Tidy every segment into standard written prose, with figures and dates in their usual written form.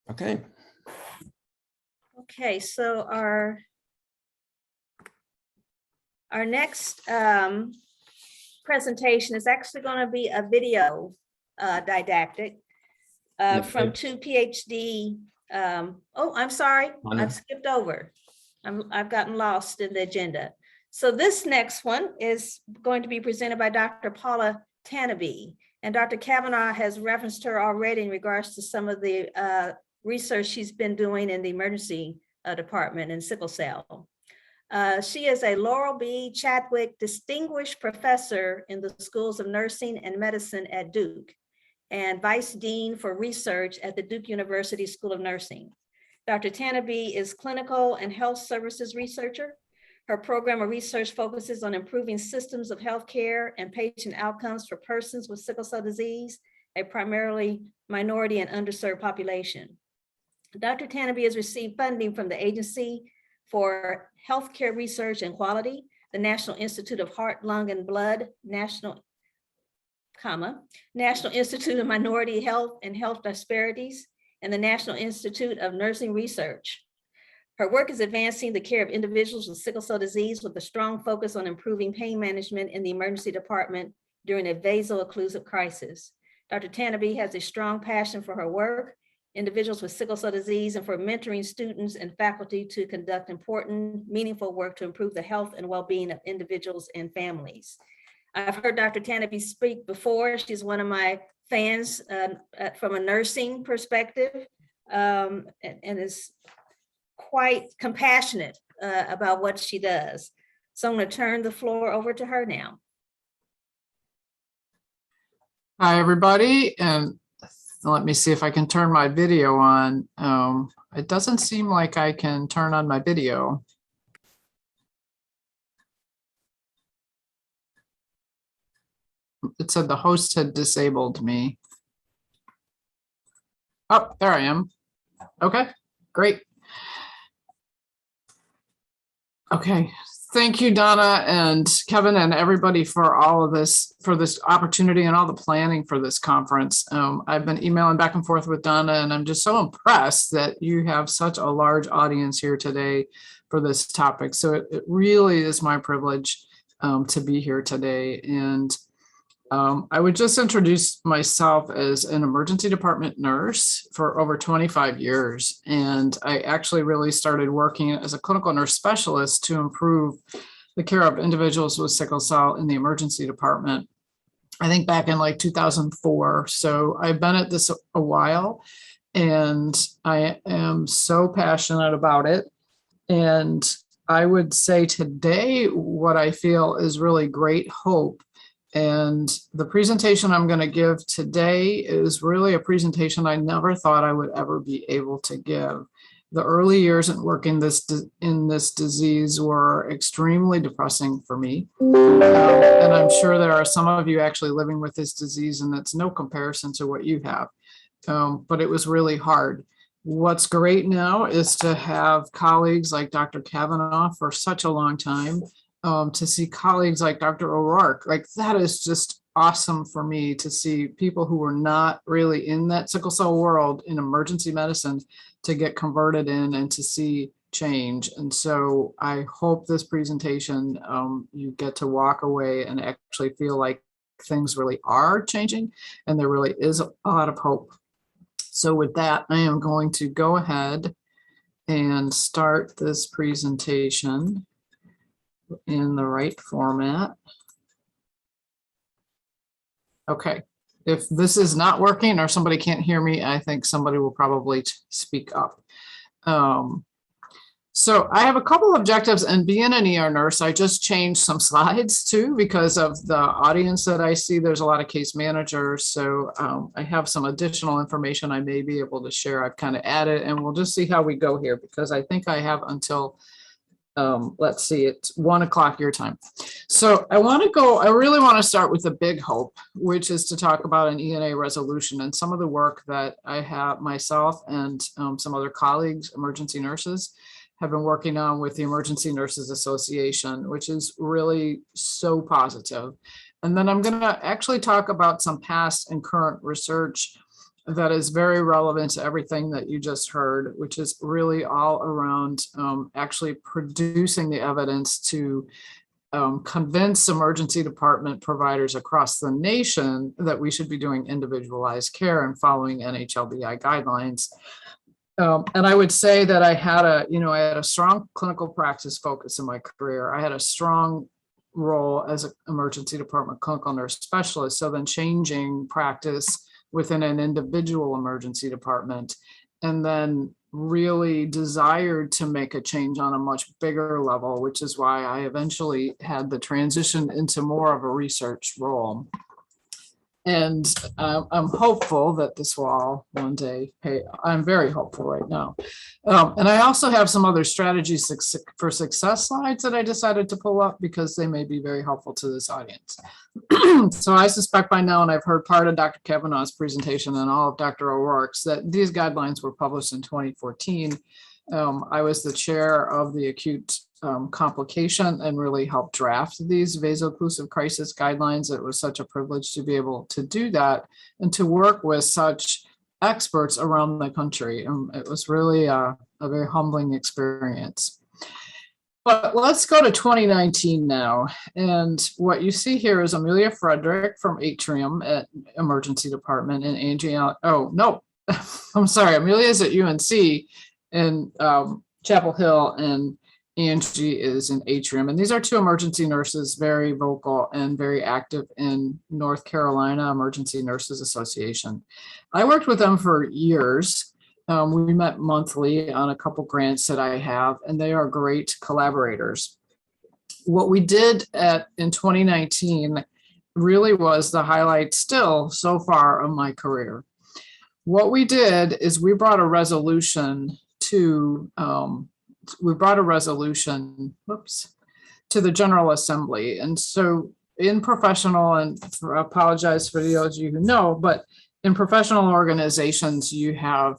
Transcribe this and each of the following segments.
Okay. Okay, so our next presentation is actually going to be a video didactic from two PhD. Oh, I'm sorry, I've skipped over. I've gotten lost in the agenda. So this next one is going to be presented by Dr. Paula Tanabe. And Dr. Kavanaugh has referenced her already in regards to some of the research she's been doing in the emergency department in sickle cell. She is a Laurel B. Chadwick Distinguished Professor in the Schools of Nursing and Medicine at Duke and Vice Dean for Research at the Duke University School of Nursing. Dr. Tanabe is clinical and health services researcher. Her program of research focuses on improving systems of healthcare and patient outcomes for persons with sickle cell disease, a primarily minority and underserved population. Dr. Tanabe has received funding from the Agency for Healthcare Research and Quality, the National Institute of Heart, Lung, and Blood, National Institute of Minority Health and Health Disparities, and the National Institute of Nursing Research. Her work is advancing the care of individuals with sickle cell disease with a strong focus on improving pain management in the emergency department during a vaso-occlusive crisis. Dr. Tanabe has a strong passion for her work, individuals with sickle cell disease, and for mentoring students and faculty to conduct important, meaningful work to improve the health and well-being of individuals and families. I've heard Dr. Tanabe speak before. She's one of my fans from a nursing perspective, and is quite compassionate about what she does. So I'm going to turn the floor over to her now. Hi, everybody, and let me see if I can turn my video on. It doesn't seem like I can turn on my video. It said the host had disabled me. Oh, there I am. Okay, great. Okay, thank you, Donna and Kevin and everybody for all of this, for this opportunity and all the planning for this conference. I've been emailing back and forth with Donna, and I'm just so impressed that you have such a large audience here today for this topic. So it really is my privilege to be here today. And I would just introduce myself as an emergency department nurse for over 25 years. And I actually really started working as a clinical nurse specialist to improve the care of individuals with sickle cell in the emergency department, I think back in like 2004. So I've been at this a while, and I am so passionate about it. And I would say today, what I feel is really great hope. And the presentation I'm going to give today is really a presentation I never thought I would ever be able to give. The early years in working in this disease were extremely depressing for me. And I'm sure there are some of you actually living with this disease, and it's no comparison to what you have. But it was really hard. What's great now is to have colleagues like Dr. Kavanaugh for such a long time. To see colleagues like Dr. O'Rourke, like that is just awesome for me to see people who were not really in that sickle cell world in emergency medicine to get converted in and to see change. And so I hope this presentation, you get to walk away and actually feel like things really are changing and there really is a lot of hope. So with that, I am going to go ahead and start this presentation in the right format. Okay, if this is not working or somebody can't hear me, I think somebody will probably speak up. So I have a couple objectives, and being an ER nurse, I just changed some slides too because of the audience that I see. There's a lot of case managers, so I have some additional information I may be able to share. I've kind of added, and we'll just see how we go here because I think I have until let's see, it's 1 o'clock your time. So I really want to start with the big hope, which is to talk about an ENA resolution and some of the work that I have myself and some other colleagues, emergency nurses, have been working on with the Emergency Nurses Association, which is really so positive. And then I'm going to actually talk about some past and current research that is very relevant to everything that you just heard, which is really all around actually producing the evidence to convince emergency department providers across the nation that we should be doing individualized care and following NHLBI guidelines. And I would say that I had a strong clinical practice focus in my career. I had a strong role as an emergency department clinical nurse specialist. So then changing practice within an individual emergency department, and then really desired to make a change on a much bigger level, which is why I eventually had the transition into more of a research role. And I'm hopeful that this will all one day pay. I'm very hopeful right now. And I also have some other strategies for success slides that I decided to pull up because they may be very helpful to this audience. So I suspect by now, and I've heard part of Dr. Kavanaugh's presentation and all of Dr. O'Rourke's, that these guidelines were published in 2014. I was the chair of the acute complication and really helped draft these vaso-occlusive crisis guidelines. It was such a privilege to be able to do that and to work with such experts around the country. It was really a very humbling experience. But let's go to 2019 now. And what you see here is Amelia Frederick from Atrium at Emergency Department and Angie, oh no, I'm sorry, Amelia's at UNC in Chapel Hill, and Angie is in Atrium. And these are two emergency nurses, very vocal and very active in North Carolina Emergency Nurses Association. I worked with them for years. We met monthly on a couple grants that I have, and they are great collaborators. What we did in 2019 really was the highlight still so far of my career. What we did is we brought a resolution to the General Assembly. And so in professional, and I apologize for those of you who know, but in professional organizations, you have,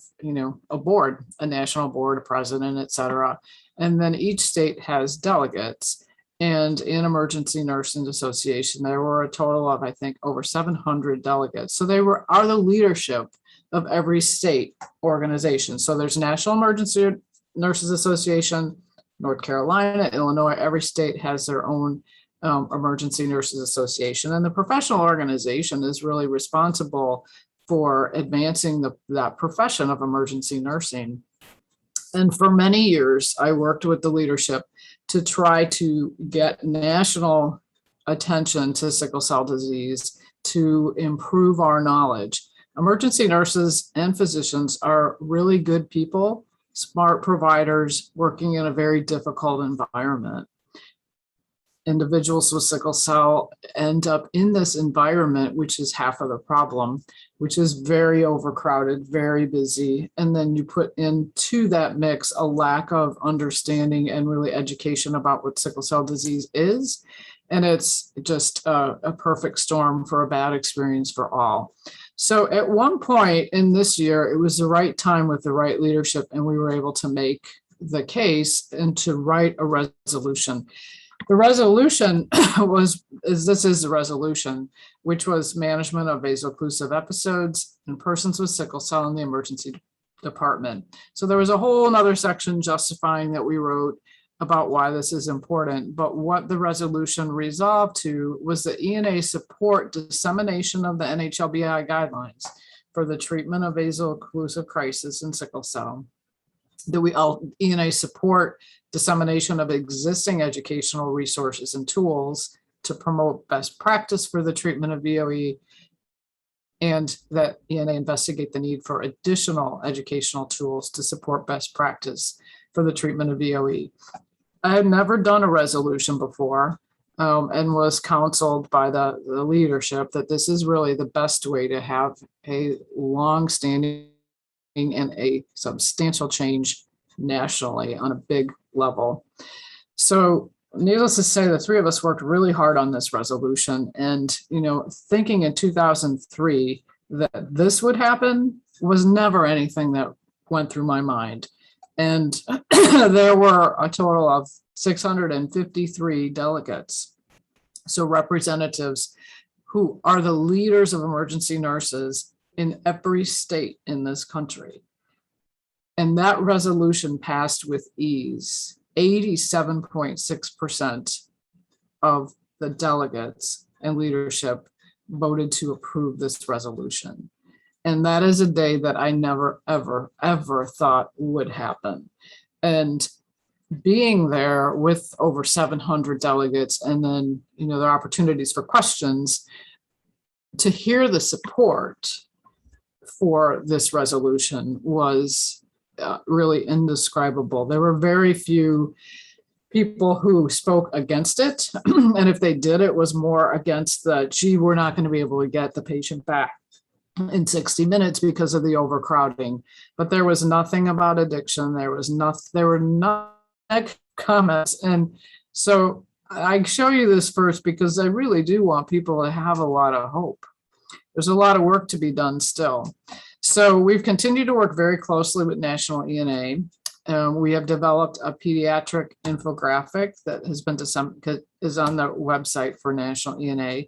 a board, a national board, a president, et cetera. And then each state has delegates. And in Emergency Nursing Association, there were a total of, I think, over 700 delegates. So they are the leadership of every state organization. So there's National Emergency Nurses Association, North Carolina, Illinois, every state has their own Emergency Nurses Association. And the professional organization is really responsible for advancing that profession of emergency nursing. And for many years, I worked with the leadership to try to get national attention to sickle cell disease, to improve our knowledge. Emergency nurses and physicians are really good people, smart providers working in a very difficult environment. Individuals with sickle cell end up in this environment, which is half of the problem, which is very overcrowded, very busy. And then you put into that mix a lack of understanding and really education about what sickle cell disease is. And it's just a perfect storm for a bad experience for all. So at one point in this year, it was the right time with the right leadership, and we were able to make the case and to write a resolution. The resolution this is the resolution, which was management of vaso-occlusive episodes in persons with sickle cell in the emergency department. So there was a whole other section justifying that we wrote about why this is important. But what the resolution resolved to was that ENA support dissemination of the NHLBI guidelines for the treatment of vaso-occlusive crisis in sickle cell. That we all ENA support dissemination of existing educational resources and tools to promote best practice for the treatment of VOE, and that ENA investigate the need for additional educational tools to support best practice for the treatment of VOE. I had never done a resolution before and was counseled by the leadership that this is really the best way to have a long-standing and a substantial change nationally on a big level. So needless to say, the three of us worked really hard on this resolution. And, thinking in 2003 that this would happen was never anything that went through my mind. And there were a total of 653 delegates. So representatives who are the leaders of emergency nurses in every state in this country. And that resolution passed with ease. 87.6% of the delegates and leadership voted to approve this resolution. And that is a day that I never, ever, ever thought would happen. And being there with over 700 delegates, and then, there are opportunities for questions, to hear the support for this resolution was really indescribable. There were very few people who spoke against it. And if they did, it was more against the, gee, we're not going to be able to get the patient back in 60 minutes because of the overcrowding. But there was nothing about addiction. There were no comments. And so I show you this first because I really do want people to have a lot of hope. There's a lot of work to be done still. So we've continued to work very closely with National ENA. We have developed a pediatric infographic that is on the website for National ENA.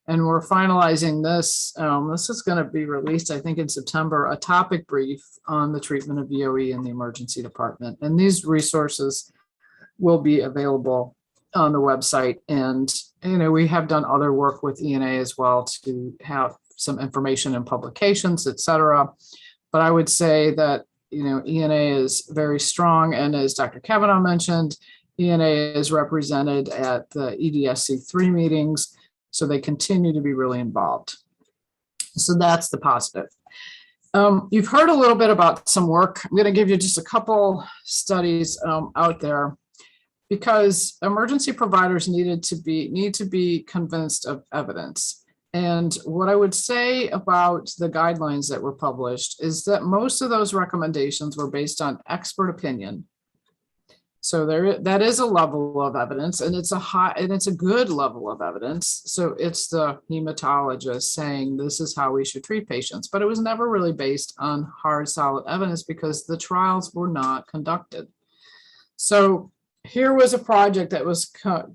And we're finalizing this. This is going to be released, I think, in September, a topic brief on the treatment of VOE in the emergency department. And these resources will be available on the website. And, we have done other work with ENA as well to have some information in publications, et cetera. But I would say that, ENA is very strong. And as Dr. Kavanaugh mentioned, ENA is represented at the EDSC3 meetings. So they continue to be really involved. So that's the positive. You've heard a little bit about some work. I'm going to give you just a couple studies out there, because emergency providers need to be convinced of evidence. And what I would say about the guidelines that were published is that most of those recommendations were based on expert opinion. So that is a level of evidence, and it's a good level of evidence. So it's the hematologist saying this is how we should treat patients, but it was never really based on hard, solid evidence because the trials were not conducted. So here was a project that was a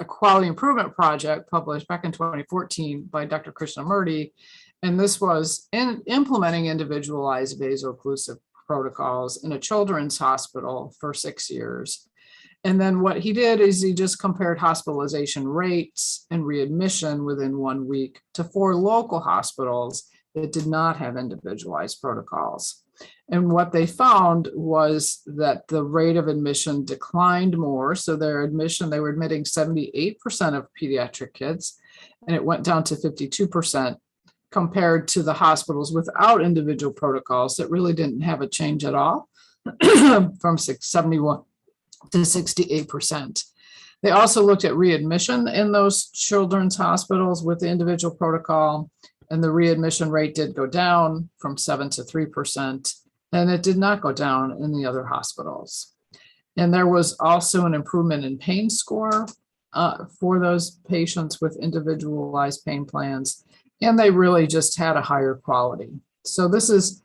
quality improvement project published back in 2014 by Dr. Krishnamurti, and this was implementing individualized vaso-occlusive protocols in a children's hospital for 6 years. And then what he did is he just compared hospitalization rates and readmission within 1 week to 4 local hospitals that did not have individualized protocols. And what they found was that the rate of admission declined more. So they were admitting 78% of pediatric kids, and it went down to 52%. Compared to the hospitals without individual protocols that really didn't have a change at all, from 71 to 68%. They also looked at readmission in those children's hospitals with the individual protocol, and the readmission rate did go down from 7 to 3%, and it did not go down in the other hospitals. And there was also an improvement in pain score for those patients with individualized pain plans. And they really just had a higher quality. So this is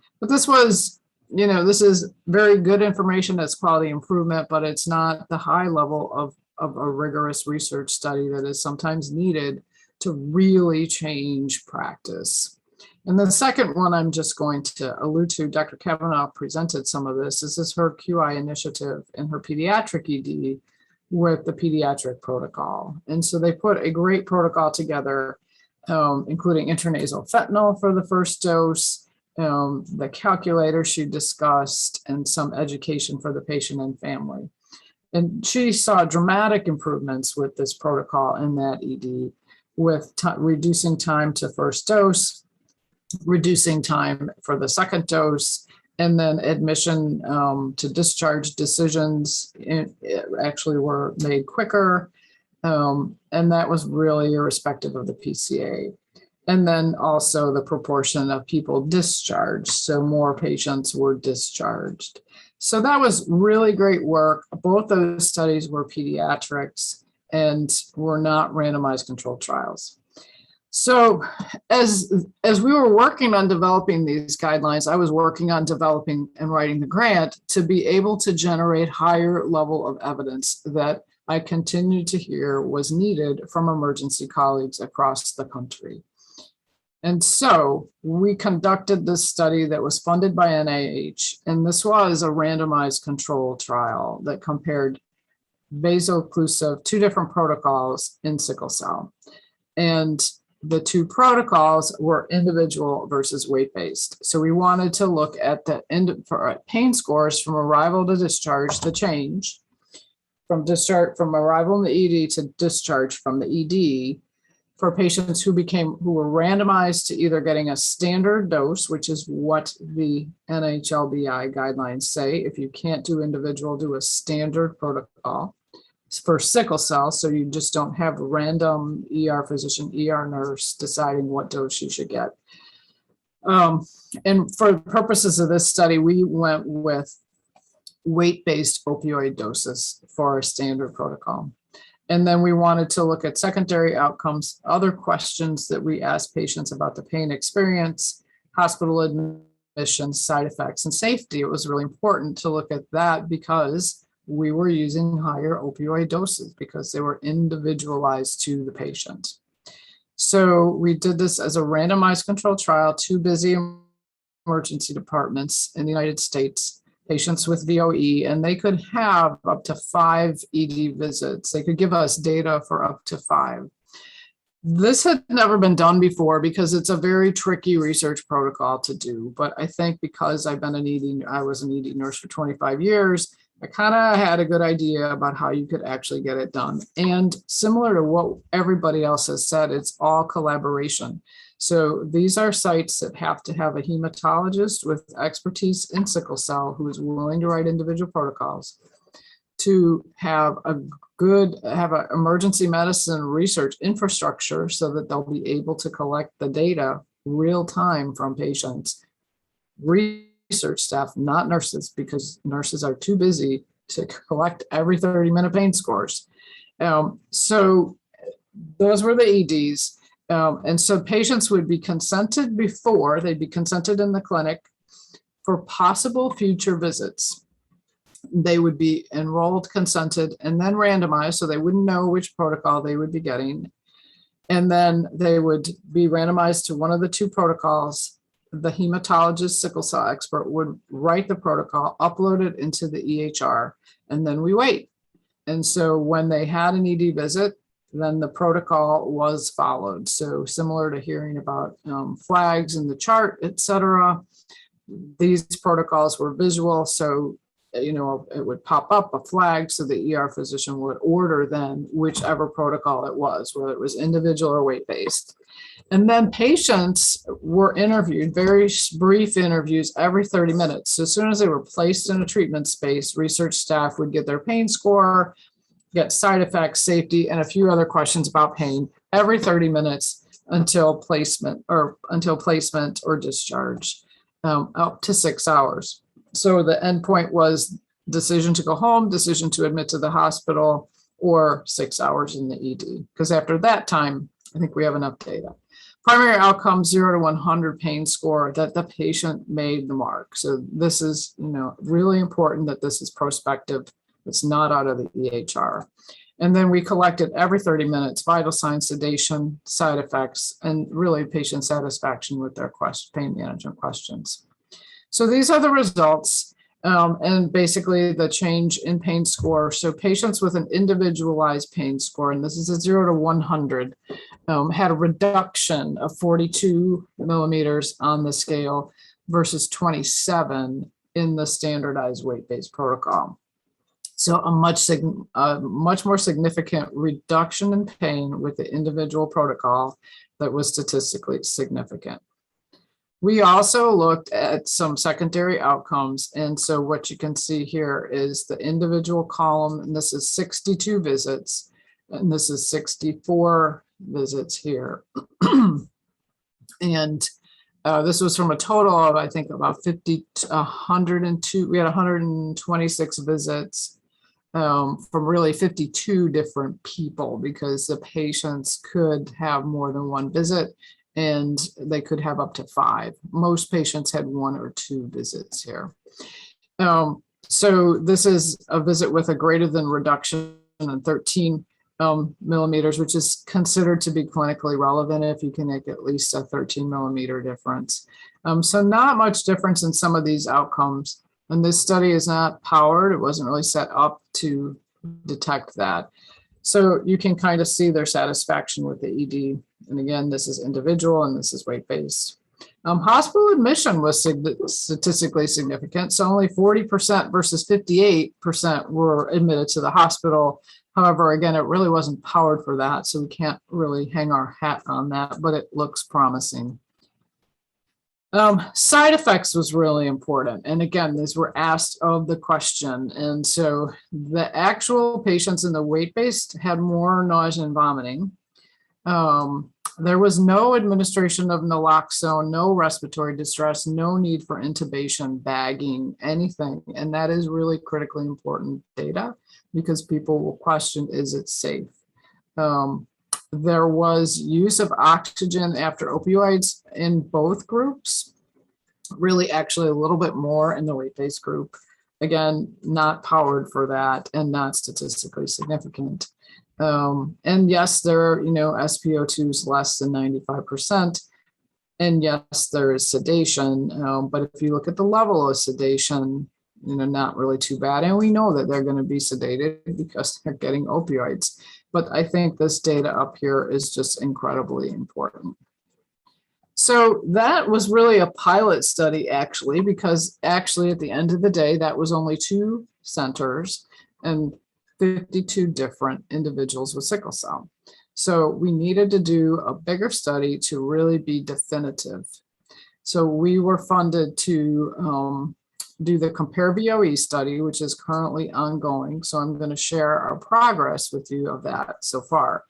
very good information that's quality improvement, but it's not the high level of a rigorous research study that is sometimes needed to really change practice. And the second one I'm just going to allude to, Dr. Kavanaugh presented some of this. This is her QI initiative in her pediatric ED with the pediatric protocol. And so they put a great protocol together, including intranasal fentanyl for the first dose, the calculator she discussed, and some education for the patient and family. And she saw dramatic improvements with this protocol in that ED, with reducing time to first dose, reducing time for the second dose, and then admission to discharge decisions actually were made quicker. And that was really irrespective of the PCA. And then also the proportion of people discharged. So more patients were discharged. So that was really great work. Both those studies were pediatrics and were not randomized controlled trials. So as we were working on developing these guidelines, I was working on developing and writing the grant to be able to generate higher level of evidence that I continued to hear was needed from emergency colleagues across the country. And so we conducted this study that was funded by NIH, and this was a randomized control trial that compared vaso-occlusive, 2 different protocols in sickle cell. And the 2 protocols were individual versus weight-based. So we wanted to look at the pain scores from arrival to discharge, the change from arrival in the ED to discharge from the ED, for patients who were randomized to either getting a standard dose, which is what the NHLBI guidelines say. If you can't do individual, do a standard protocol for sickle cell. So you just don't have random ER physician, ER nurse deciding what dose you should get. And for purposes of this study, we went with weight-based opioid doses for a standard protocol. And then we wanted to look at secondary outcomes, other questions that we asked patients about the pain experience, hospital admissions, side effects, and safety. It was really important to look at that because we were using higher opioid doses because they were individualized to the patient. So we did this as a randomized controlled trial, 2 busy emergency departments in the United States, patients with VOE, and they could have up to 5 ED visits. They could give us data for up to 5. This had never been done before because it's a very tricky research protocol to do. But I think because I was an ED nurse for 25 years, I kind of had a good idea about how you could actually get it done. And similar to what everybody else has said, it's all collaboration. So these are sites that have to have a hematologist with expertise in sickle cell who is willing to write individual protocols, to have an emergency medicine research infrastructure so that they'll be able to collect the data real time from patients, research staff, not nurses, because nurses are too busy to collect every 30-minute pain scores. So those were the EDs. And so patients would be consented before, they'd be consented in the clinic for possible future visits. They would be enrolled, consented, and then randomized, so they wouldn't know which protocol they would be getting. And then they would be randomized to one of the 2 protocols. The hematologist sickle cell expert would write the protocol, upload it into the EHR, and then we wait. And so when they had an ED visit, then the protocol was followed. So similar to hearing about flags in the chart, et cetera, these protocols were visual. So, it would pop up a flag, so the ER physician would order then whichever protocol it was, whether it was individual or weight-based. And then patients were interviewed, very brief interviews every 30 minutes. So as soon as they were placed in a treatment space, research staff would get their pain score, get side effects, safety, and a few other questions about pain every 30 minutes until placement or discharge, up to 6 hours. So the endpoint was decision to go home, decision to admit to the hospital, or 6 hours in the ED. Because after that time, I think we have enough data. Primary outcome, 0 to 100 pain score, that the patient made the mark. So this is, really important that this is prospective. It's not out of the EHR. And then we collected every 30 minutes, vital signs, sedation, side effects, and really patient satisfaction with their pain management questions. So these are the results, and basically the change in pain score. So patients with an individualized pain score, and this is a 0 to 100, had a reduction of 42 millimeters on the scale versus 27 in the standardized weight-based protocol. So a much more significant reduction in pain with the individual protocol that was statistically significant. We also looked at some secondary outcomes. And so what you can see here is the individual column, and this is 62 visits, and this is 64 visits here. And this was from a total of, I think, about 102, we had 126 visits from really 52 different people, because the patients could have more than one visit and they could have up to 5. Most patients had 1 or 2 visits here. So this is a visit with a greater than reduction in 13 millimeters, which is considered to be clinically relevant if you can make at least a 13 millimeter difference. So not much difference in some of these outcomes. And this study is not powered. It wasn't really set up to detect that. So you can kind of see their satisfaction with the ED. And again, this is individual and this is weight-based. Hospital admission was statistically significant. So only 40% versus 58% were admitted to the hospital. However, again, it really wasn't powered for that. So we can't really hang our hat on that, but it looks promising. Side effects was really important. And again, these were asked of the question. And so the actual patients in the weight-based had more nausea and vomiting. There was no administration of naloxone, no respiratory distress, no need for intubation, bagging, anything. And that is really critically important data because people will question, is it safe? There was use of oxygen after opioids in both groups, really actually a little bit more in the weight-based group. Again, not powered for that and not statistically significant. And yes, there are, SpO2s less than 95%. And yes, there is sedation. But if you look at the level of sedation, not really too bad. And we know that they're going to be sedated because they're getting opioids. But I think this data up here is just incredibly important. So that was really a pilot study, actually, because actually at the end of the day, that was only 2 centers and 52 different individuals with sickle cell. So we needed to do a bigger study to really be definitive. So we were funded to do the Compare BOE study, which is currently ongoing. So I'm going to share our progress with you of that so far.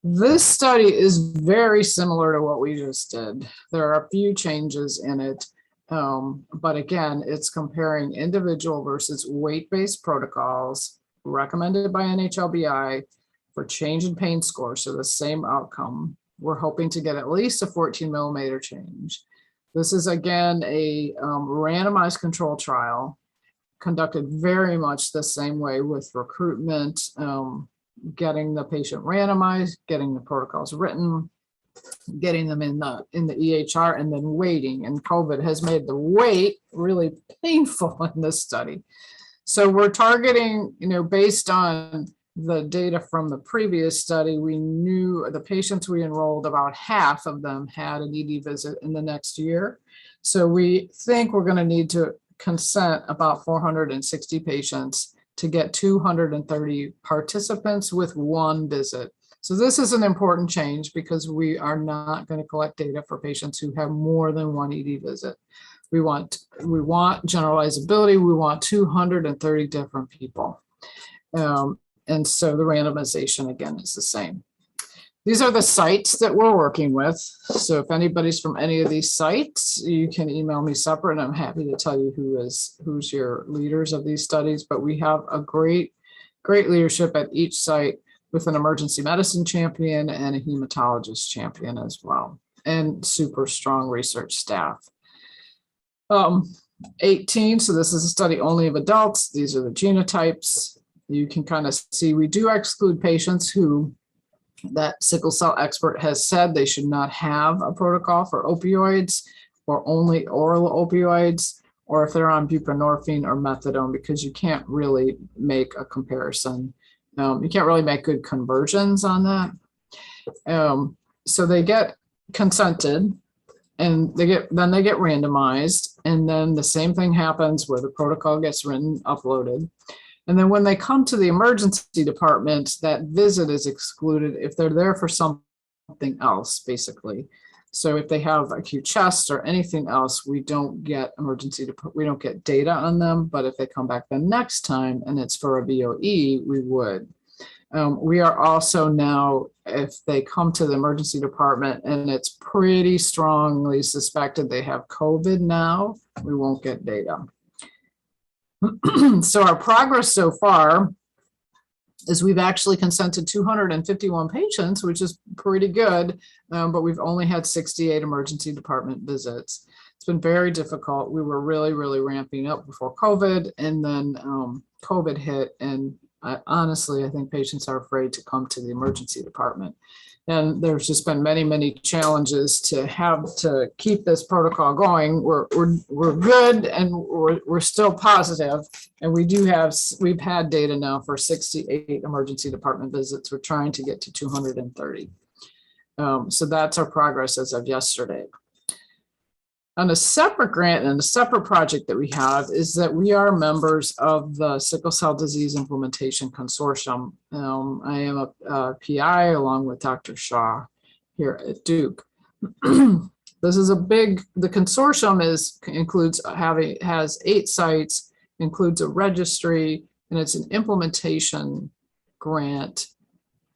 This study is very similar to what we just did. There are a few changes in it. But again, it's comparing individual versus weight-based protocols recommended by NHLBI for change in pain score. So the same outcome. We're hoping to get at least a 14 millimeter change. This is again a randomized control trial conducted very much the same way with recruitment, getting the patient randomized, getting the protocols written, getting them in the EHR, and then waiting. And COVID has made the wait really painful in this study. So we're targeting, based on the data from the previous study, we knew the patients we enrolled, about half of them had an ED visit in the next year. So we think we're going to need to consent about 460 patients to get 230 participants with 1 visit. So this is an important change because we are not going to collect data for patients who have more than 1 ED visit. We want generalizability. We want 230 different people. And so the randomization, again, is the same. These are the sites that we're working with. So if anybody's from any of these sites, you can email me separate, and I'm happy to tell you who's your leaders of these studies. But we have a great leadership at each site with an emergency medicine champion and a hematologist champion as well, and super strong research staff. 18, so this is a study only of adults. These are the genotypes. You can kind of see we do exclude patients who that sickle cell expert has said they should not have a protocol for opioids or only oral opioids, or if they're on buprenorphine or methadone, because you can't really make a comparison. You can't really make good conversions on that. So they get consented and they get randomized, and then the same thing happens where the protocol gets written, uploaded. And then when they come to the emergency department, that visit is excluded if they're there for something else, basically. So if they have acute chest or anything else, we don't get we don't get data on them. But if they come back the next time and it's for a VOE, we would. We are also now, if they come to the emergency department and it's pretty strongly suspected they have COVID now, we won't get data. So our progress so far is we've actually consented 251 patients, which is pretty good, but we've only had 68 emergency department visits. It's been very difficult. We were really ramping up before COVID, and then COVID hit, and Honestly, I think patients are afraid to come to the emergency department. And there's just been many, many challenges to have to keep this protocol going. We're good and we're still positive. And we've had data now for 68 emergency department visits. We're trying to get to 230. So that's our progress as of yesterday. On a separate grant and a separate project that we have is that we are members of the Sickle Cell Disease Implementation Consortium. I am a PI along with Dr. Shaw here at Duke. This is the consortium has 8 sites, includes a registry, and it's an implementation grant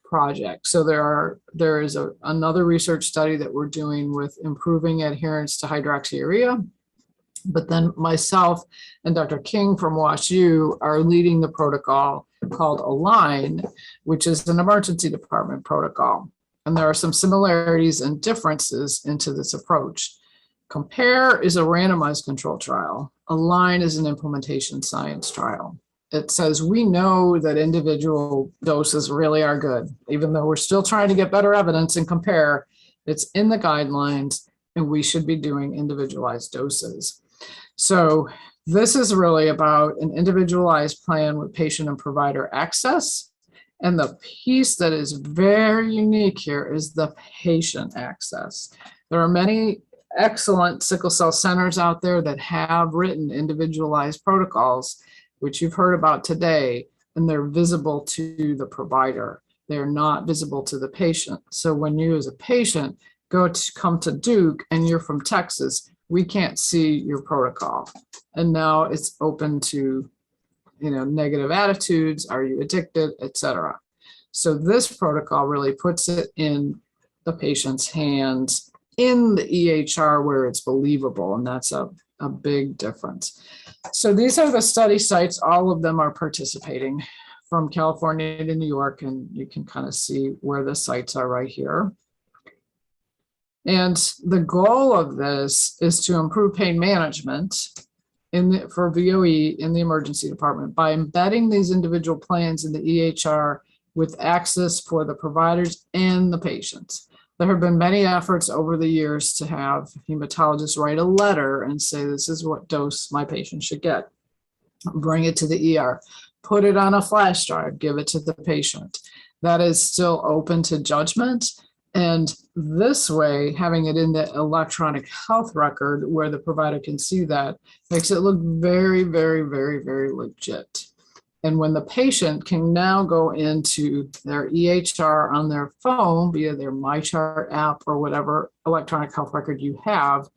project. So there is another research study that we're doing with improving adherence to hydroxyurea. But then myself and Dr. King from WashU are leading the protocol called Align, which is an emergency department protocol. And there are some similarities and differences into this approach. Compare is a randomized control trial. Align is an implementation science trial. It says we know that individual doses really are good, even though we're still trying to get better evidence and compare. It's in the guidelines, and we should be doing individualized doses. So this is really about an individualized plan with patient and provider access. And the piece that is very unique here is the patient access. There are many excellent sickle cell centers out there that have written individualized protocols, which you've heard about today, and they're visible to the provider. They're not visible to the patient. So when you as a patient come to Duke and you're from Texas, we can't see your protocol. And now it's open to, negative attitudes, are you addicted, etc. So this protocol really puts it in the patient's hands in the EHR where it's believable, and that's a big difference. So these are the study sites. All of them are participating from California to New York, and you can kind of see where the sites are right here. And the goal of this is to improve pain management for VOE in the emergency department by embedding these individual plans in the EHR with access for the providers and the patients. There have been many efforts over the years to have hematologists write a letter and say, this is what dose my patient should get. Bring it to the ER, put it on a flash drive, give it to the patient. That is still open to judgment. And this way, having it in the electronic health record where the provider can see that makes it look very, very, very, very legit. And when the patient can now go into their EHR on their phone via their MyChart app or whatever electronic health record you have,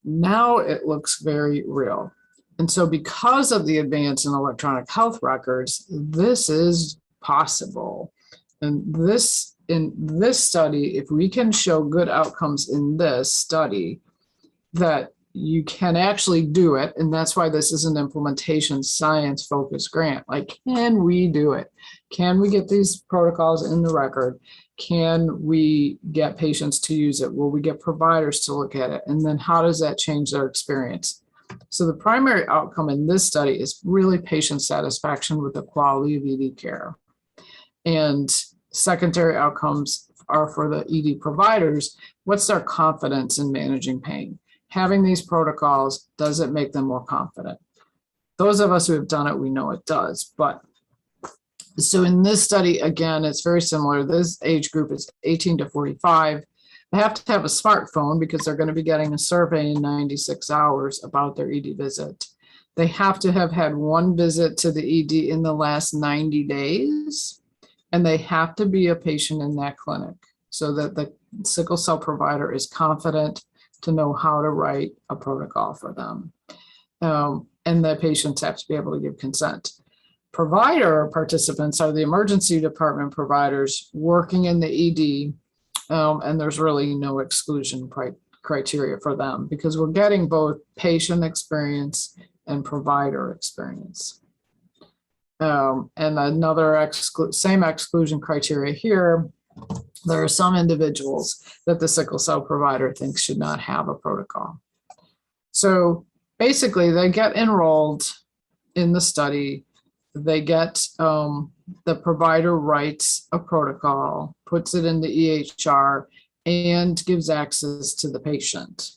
now it looks very real. And so because of the advance in electronic health records, this is possible. And in this study, if we can show good outcomes in this study, that you can actually do it. And that's why this is an implementation science focused grant. Like, can we do it? Can we get these protocols in the record? Can we get patients to use it? Will we get providers to look at it? And then how does that change their experience? So the primary outcome in this study is really patient satisfaction with the quality of ED care. And secondary outcomes are for the ED providers. What's their confidence in managing pain? Having these protocols, does it make them more confident? Those of us who have done it, we know it does. But so in this study, again, it's very similar. This age group is 18 to 45. They have to have a smartphone because they're going to be getting a survey in 96 hours about their ED visit. They have to have had one visit to the ED in the last 90 days, and they have to be a patient in that clinic so that the sickle cell provider is confident to know how to write a protocol for them. And the patients have to be able to give consent. Provider participants are the emergency department providers working in the ED, and there's really no exclusion criteria for them because we're getting both patient experience and provider experience. And another same exclusion criteria here. There are some individuals that the sickle cell provider thinks should not have a protocol. So basically they get enrolled in the study. they get, the provider writes a protocol, puts it in the EHR, and gives access to the patient.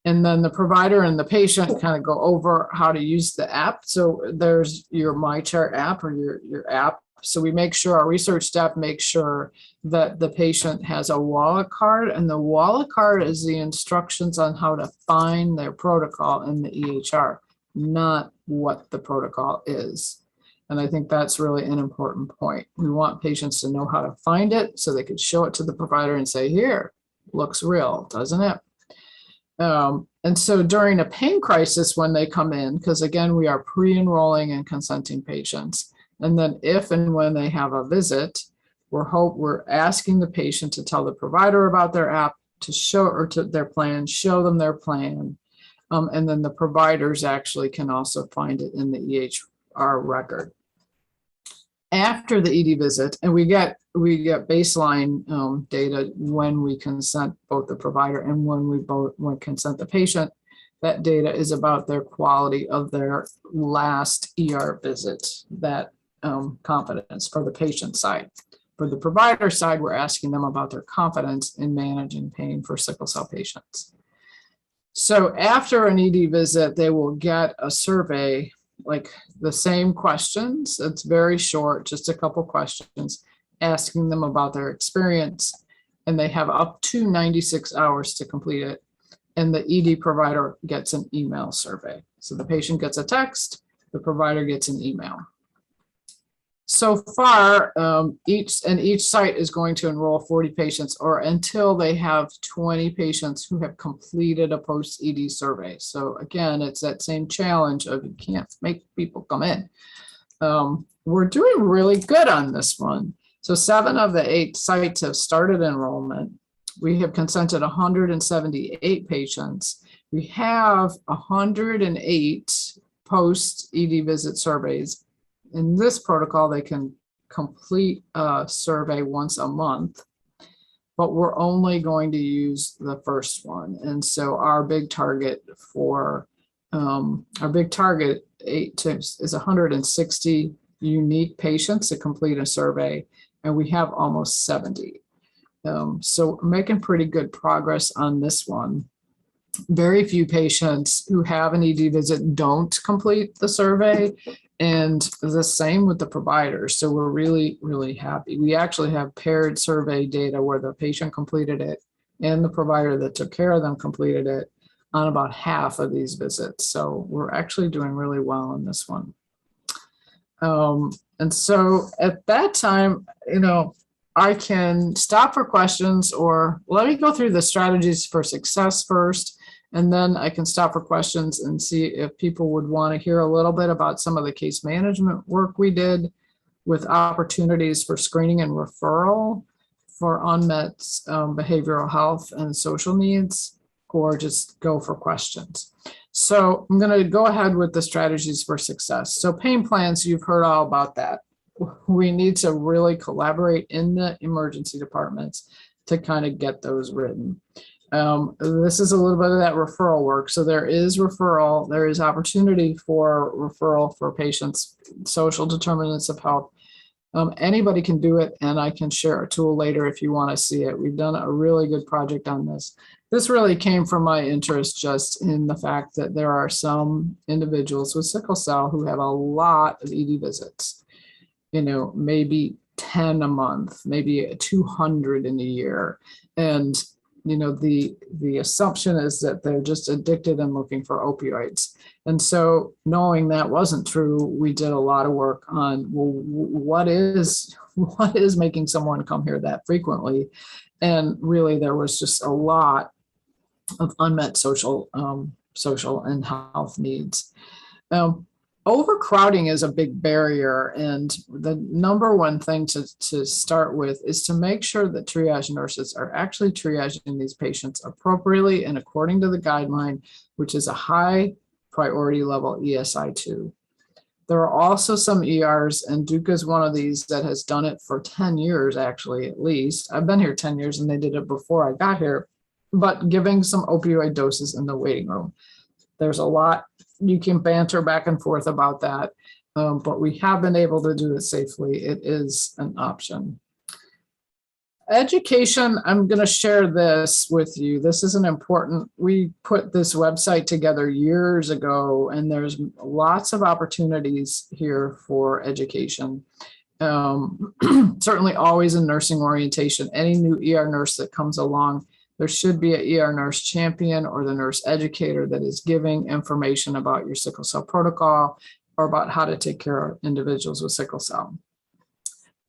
And then the provider and the patient kind of go over how to use the app. So there's your MyChart app or your app. So we make sure, our research staff makes sure that the patient has a wallet card, and the wallet card is the instructions on how to find their protocol in the EHR, not what the protocol is. And I think that's really an important point. We want patients to know how to find it so they could show it to the provider and say, here, looks real, doesn't it? And so during a pain crisis, when they come in, because again, we are pre-enrolling and consenting patients, and then if and when they have a visit, we're asking the patient to tell the provider about their app, to show, or to their plan, show them their plan. And then the providers actually can also find it in the EHR record. After the ED visit, and we get baseline data when we consent both the provider and when we consent the patient. That data is about their quality of their last ER visit, that confidence for the patient side. For the provider side, we're asking them about their confidence in managing pain for sickle cell patients. So after an ED visit, they will get a survey, like the same questions. It's very short, just a couple questions, asking them about their experience. And they have up to 96 hours to complete it. And the ED provider gets an email survey. So the patient gets a text, the provider gets an email. So far, each site is going to enroll 40 patients, or until they have 20 patients who have completed a post-ED survey. So again, it's that same challenge of you can't make people come in. We're doing really good on this one. So 7 of the 8 sites have started enrollment. We have consented 178 patients. We have 108 post-ED visit surveys. In this protocol, they can complete a survey once a month, but we're only going to use the first one. And so our big target is 160 unique patients to complete a survey, and we have almost 70. So we're making pretty good progress on this one. Very few patients who have an ED visit don't complete the survey, and the same with the providers. So we're really, really happy. We actually have paired survey data where the patient completed it and the provider that took care of them completed it on about half of these visits. So we're actually doing really well on this one. And so at that time, I can stop for questions, or let me go through the strategies for success first, and then I can stop for questions and see if people would want to hear a little bit about some of the case management work we did with opportunities for screening and referral for unmet behavioral health and social needs, or just go for questions. So I'm going to go ahead with the strategies for success. So pain plans, you've heard all about that. We need to really collaborate in the emergency departments to kind of get those written. This is a little bit of that referral work. So there is referral, there is opportunity for referral for patients, social determinants of health. Anybody can do it, and I can share a tool later if you want to see it. We've done a really good project on this. This really came from my interest just in the fact that there are some individuals with sickle cell who have a lot of ED visits. Maybe 10 a month, maybe 200 in a year. And, the assumption is that they're just addicted and looking for opioids. And so knowing that wasn't true, we did a lot of work on, well, what is making someone come here that frequently? And really, there was just a lot of unmet social and health needs. Overcrowding is a big barrier, and the number one thing to start with is to make sure that triage nurses are actually triaging these patients appropriately and according to the guideline, which is a high priority level ESI2. There are also some ERs, and Duke is one of these that has done it for 10 years, actually, at least. I've been here 10 years, and they did it before I got here, but giving some opioid doses in the waiting room. There's a lot. You can banter back and forth about that. but we have been able to do it safely. It is an option. Education, I'm going to share this with you. This is an important, we put this website together years ago, and there's lots of opportunities here for education. Certainly always in nursing orientation, any new ER nurse that comes along, there should be an ER nurse champion or the nurse educator that is giving information about your sickle cell protocol or about how to take care of individuals with sickle cell.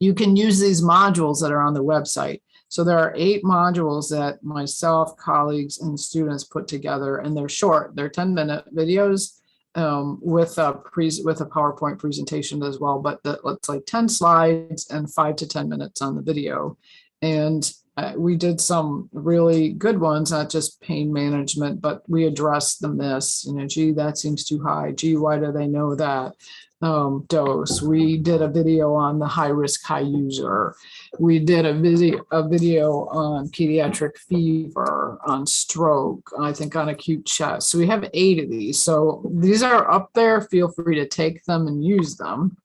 You can use these modules that are on the website. So there are 8 modules that myself, colleagues, and students put together, and they're short. They're 10-minute videos with a PowerPoint presentation as well, but let's like 10 slides and 5 to 10 minutes on the video. And we did some really good ones, not just pain management, but we addressed the myths. Gee, that seems too high. Gee, why do they know that? Dose. We did a video on the high risk, high user. We did a video on pediatric fever, on stroke, I think on acute chest. So we have 8 of these. So these are up there. Feel free to take them and use them.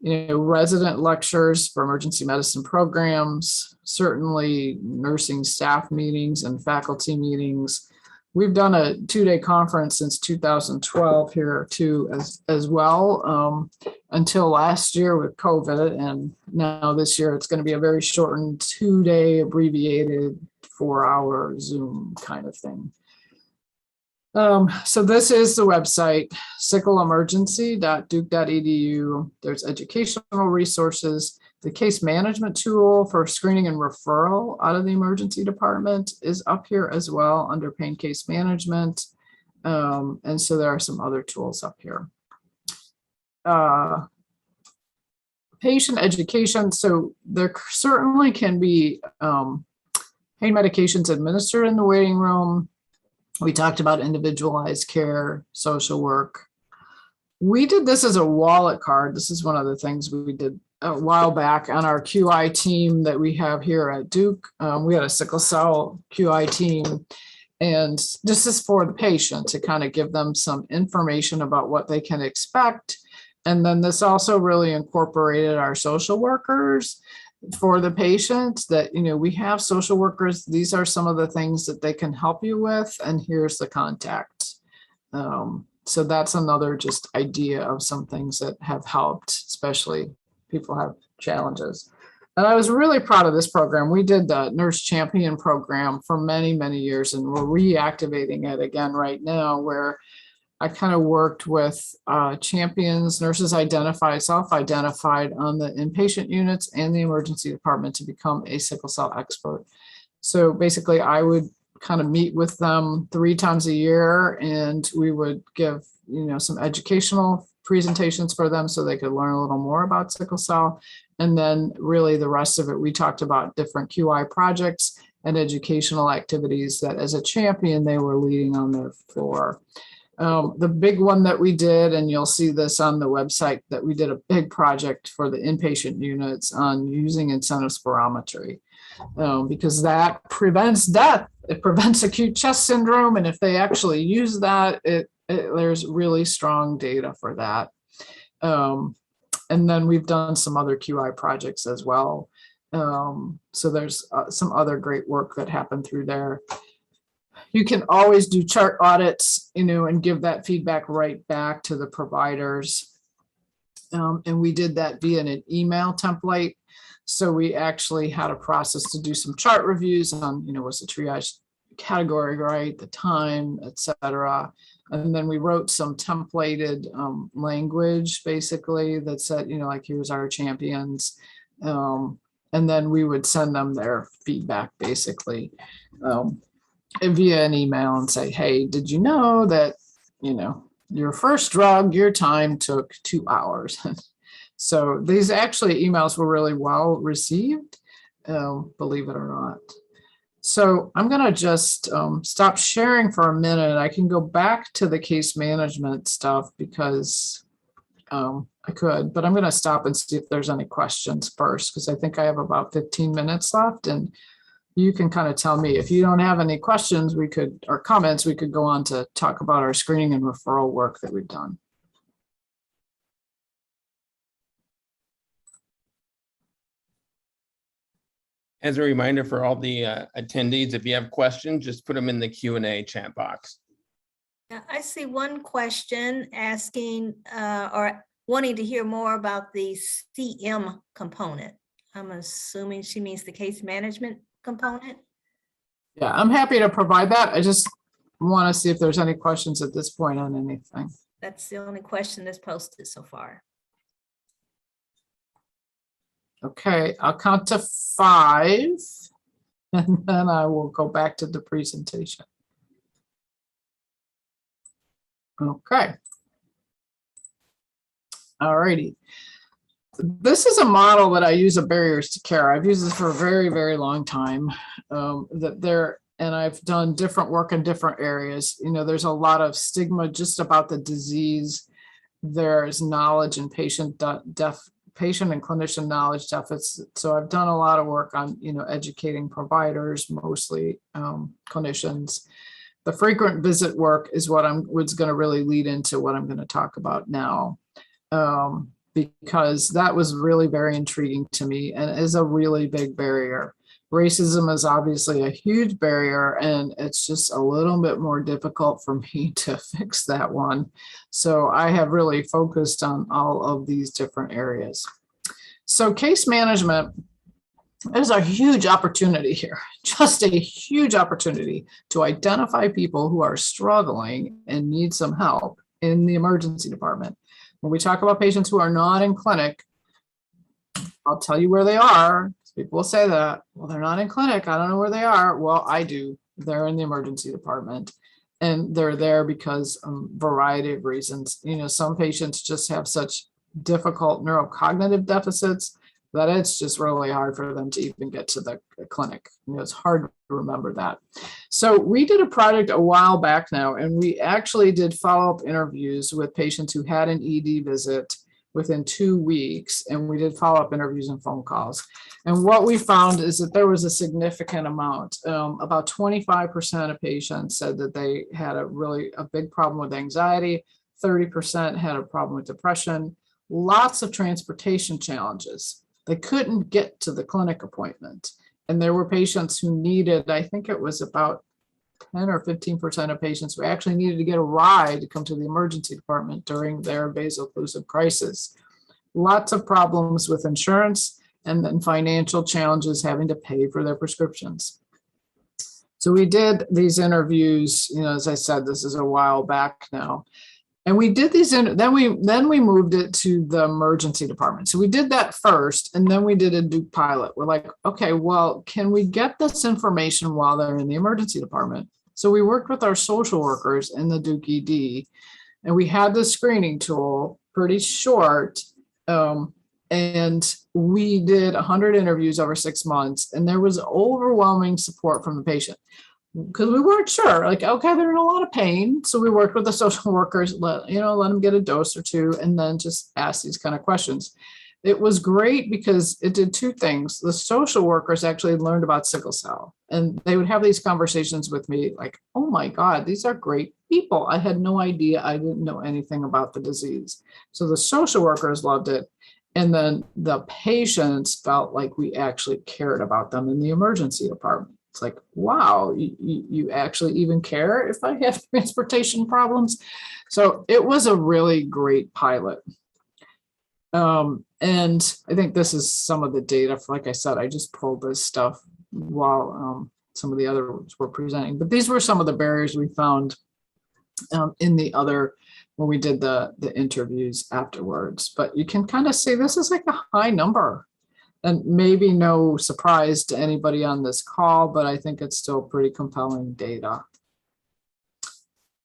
Resident lectures for emergency medicine programs, certainly nursing staff meetings and faculty meetings. We've done a 2-day conference since 2012 here too, as well, until last year with COVID. And now this year, it's going to be a very shortened 2-day abbreviated 4-hour Zoom kind of thing. So this is the website, sickleemergency.duke.edu. There's educational resources. The case management tool for screening and referral out of the emergency department is up here as well under pain case management. And so there are some other tools up here. Patient education. So there certainly can be pain medications administered in the waiting room. We talked about individualized care, social work. We did this as a wallet card. This is one of the things we did a while back on our QI team that we have here at Duke. We had a sickle cell QI team, and this is for the patient to kind of give them some information about what they can expect. And then this also really incorporated our social workers for the patient that, we have social workers. These are some of the things that they can help you with, and here's the contact. So that's another just idea of some things that have helped, especially people have challenges. And I was really proud of this program. We did the Nurse Champion program for many, many years, and we're reactivating it again right now, where I kind of worked with champions, nurses identified, self-identified on the inpatient units and the emergency department to become a sickle cell expert. So basically I would kind of meet with them 3 times a year, and we would give, some educational presentations for them so they could learn a little more about sickle cell. And then really the rest of it, we talked about different QI projects and educational activities that as a champion, they were leading on their floor. The big one that we did, and you'll see this on the website, that we did a big project for the inpatient units on using incentive spirometry, because that prevents death. It prevents acute chest syndrome. And if they actually use that, there's really strong data for that. And then we've done some other QI projects as well. So there's some other great work that happened through there. You can always do chart audits, and give that feedback right back to the providers. And we did that via an email template. So we actually had a process to do some chart reviews on, what's the triage category, right, the time, etc. And then we wrote some templated language, basically, that said, like, here's our champions. And then we would send them their feedback, basically, via an email and say, hey, did you know that, your first drug, your time took 2 hours? So these actually emails were really well received, believe it or not. So I'm going to just stop sharing for a minute. I can go back to the case management stuff because I could, but I'm going to stop and see if there's any questions first, because I think I have about 15 minutes left, and you can kind of tell me if you don't have any questions, or comments, we could go on to talk about our screening and referral work that we've done. As a reminder for all the attendees, if you have questions, just put them in the Q&A chat box. I see one question asking or wanting to hear more about the CM component. I'm assuming she means the case management component. Yeah, I'm happy to provide that. I just want to see if there's any questions at this point on anything. That's the only question that's posted so far. Okay, I'll count to 5 and then I will go back to the presentation. Okay. All righty. This is a model that I use of barriers to care. I've used this for a very, very long time. And I've done different work in different areas. You know, there's a lot of stigma just about the disease. There's knowledge and patient and clinician knowledge deficits. So I've done a lot of work on, you know, educating providers, mostly clinicians. The frequent visit work is what's going to really lead into what I'm going to talk about now. Because that was really very intriguing to me and is a really big barrier. Racism is obviously a huge barrier, and it's just a little bit more difficult for me to fix that one. So I have really focused on all of these different areas. So case management is a huge opportunity here, just a huge opportunity to identify people who are struggling and need some help in the emergency department. When we talk about patients who are not in clinic, I'll tell you where they are. People will say that, well, they're not in clinic. I don't know where they are. Well, I do. They're in the emergency department, and they're there because of a variety of reasons. You know, some patients just have such difficult neurocognitive deficits that it's just really hard for them to even get to the clinic. You know, it's hard to remember that. So we did a project a while back now, and we actually did follow-up interviews with patients who had an ED visit within 2 weeks, and we did follow-up interviews and phone calls. And what we found is that there was a significant amount, about 25% of patients said that they had a big problem with anxiety, 30% had a problem with depression, lots of transportation challenges. They couldn't get to the clinic appointment. And there were patients who needed, I think it was about 10 or 15% of patients who actually needed to get a ride to come to the emergency department during their vaso-occlusive crisis. Lots of problems with insurance, and then financial challenges having to pay for their prescriptions. So we did these interviews, you know, as I said, this is a while back now. And we did these, then we moved it to the emergency department. So we did that first, and then we did a Duke pilot. We're like, okay, well, can we get this information while they're in the emergency department? So we worked with our social workers in the Duke ED, and we had the screening tool, pretty short, and we did 100 interviews over 6 months, and there was overwhelming support from the patient. Because we weren't sure, like, okay, they're in a lot of pain. So we worked with the social workers, let them get a dose or two, and then just ask these kind of questions. It was great because it did 2 things. The social workers actually learned about sickle cell, and they would have these conversations with me like, oh my God, these are great people. I had no idea. I didn't know anything about the disease. So the social workers loved it. And then the patients felt like we actually cared about them in the emergency department. It's like, wow, you actually even care if I have transportation problems. So it was a really great pilot. And I think this is some of the data. Like I said, I just pulled this stuff while some of the others were presenting. But these were some of the barriers we found in the other, when we did the interviews afterwards. But you can kind of see this is like a high number. And maybe no surprise to anybody on this call, but I think it's still pretty compelling data.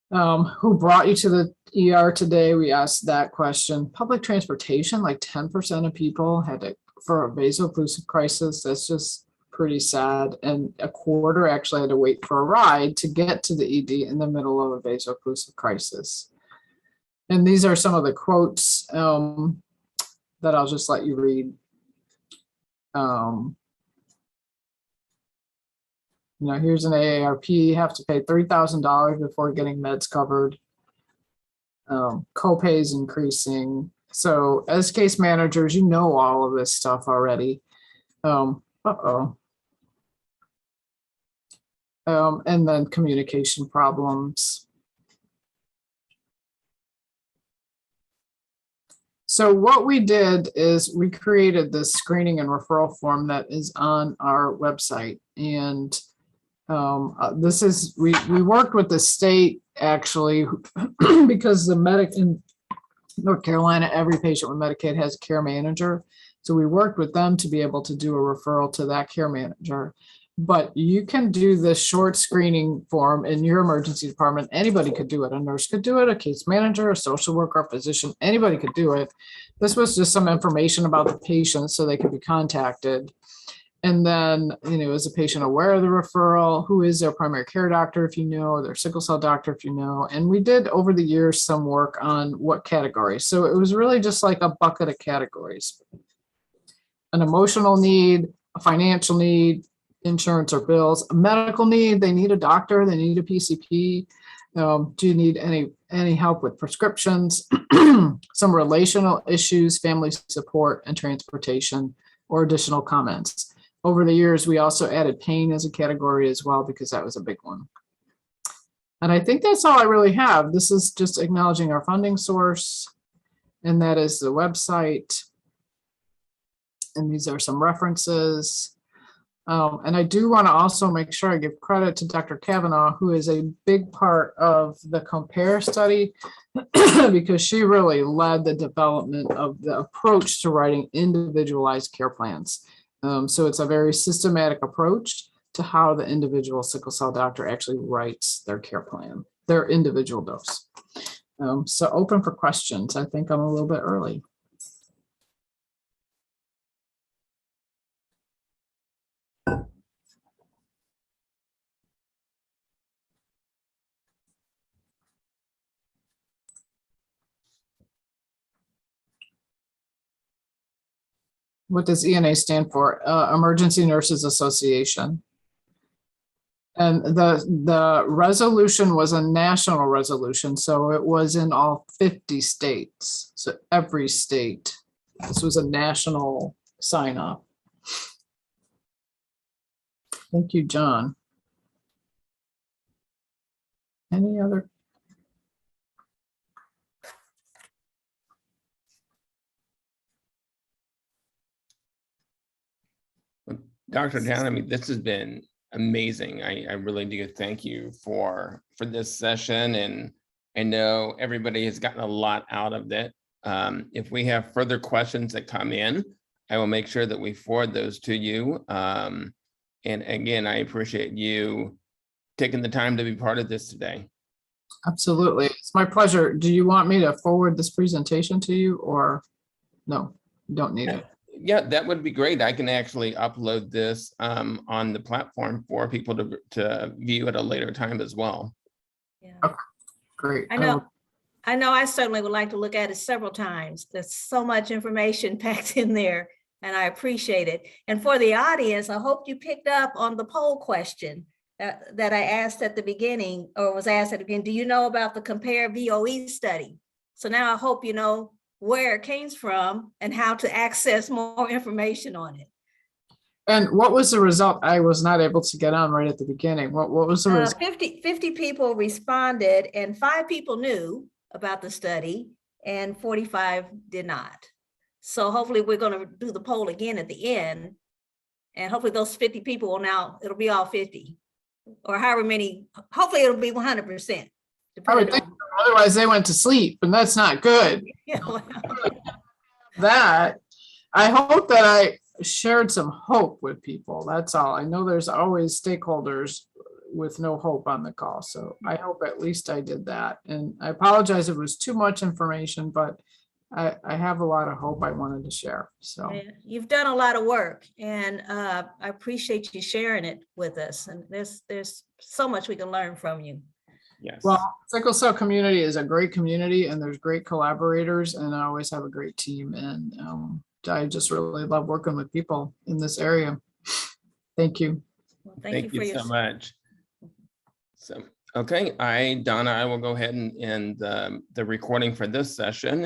Who brought you to the ER today? We asked that question. Public transportation, like 10% of people had to, for a vaso-occlusive crisis. That's just pretty sad. And a quarter actually had to wait for a ride to get to the ED in the middle of a vaso-occlusive crisis. And these are some of the quotes that I'll just let you read. You know, here's an AARP, you have to pay $3,000 before getting meds covered. Copays increasing. So as case managers, you know all of this stuff already. Uh-oh, and then communication problems. So what we did is we created this screening and referral form that is on our website. And this is, we worked with the state actually, because the in North Carolina, every patient with Medicaid has a care manager. So we worked with them to be able to do a referral to that care manager. But you can do this short screening form in your emergency department. Anybody could do it. A nurse could do it, a case manager, a social worker, a physician, anybody could do it. This was just some information about the patient so they could be contacted. And then, is the patient aware of the referral? Who is their primary care doctor, if you know, their sickle cell doctor, if you know. And we did over the years some work on what categories. So it was really just like a bucket of categories. An emotional need, a financial need, insurance or bills, a medical need, they need a doctor, they need a PCP. Do you need any help with prescriptions? Some relational issues, family support, and transportation, or additional comments. Over the years, we also added pain as a category as well, because that was a big one. And I think that's all I really have. This is just acknowledging our funding source, and that is the website. And these are some references. And I do want to also make sure I give credit to Dr. Kavanaugh, who is a big part of the COMPARE study, because she really led the development of the approach to writing individualized care plans. So it's a very systematic approach to how the individual sickle cell doctor actually writes their care plan, their individual dose. So open for questions. I think I'm a little bit early. What does ENA stand for? Emergency Nurses Association. And the resolution was a national resolution, so it was in all 50 states. So every state, this was a national sign off. Thank you, John. Any other? Dr. Tanabe, this has been amazing. I really do thank you for this session, and I know everybody has gotten a lot out of it. If we have further questions that come in, I will make sure that we forward those to you. And again, I appreciate you taking the time to be part of this today. Absolutely. It's my pleasure. Do you want me to forward this presentation to you, or no, you don't need it? Yeah, that would be great. I can actually upload this on the platform for people to view at a later time as well. Yeah. Okay, great. I know I certainly would like to look at it several times. There's so much information packed in there, and I appreciate it. And for the audience, I hope you picked up on the poll question that I asked at the beginning, or was asked at the beginning. Do you know about the COMPARE VOE study? So now I hope you know where it came from and how to access more information on it. And what was the result? I was not able to get on right at the beginning. What was the result? 50 people responded, and 5 people knew about the study and 45 did not. So hopefully we're going to do the poll again at the end, and hopefully those 50 people will now, it'll be all 50 or however many, hopefully it'll be 100%. I would think, otherwise they went to sleep, and that's not good. Yeah, well. That, I hope that I shared some hope with people. That's all. I know there's always stakeholders with no hope on the call. So I hope at least I did that. And I apologize if it was too much information, but I have a lot of hope I wanted to share. So you've done a lot of work, and I appreciate you sharing it with us. And there's so much we can learn from you. Yes. Well, sickle cell community is a great community, and there's great collaborators, and I always have a great team. And I just really love working with people in this area. Thank you. Well, thank you for so much. So, okay, Donna, I will go ahead and end the recording for this session,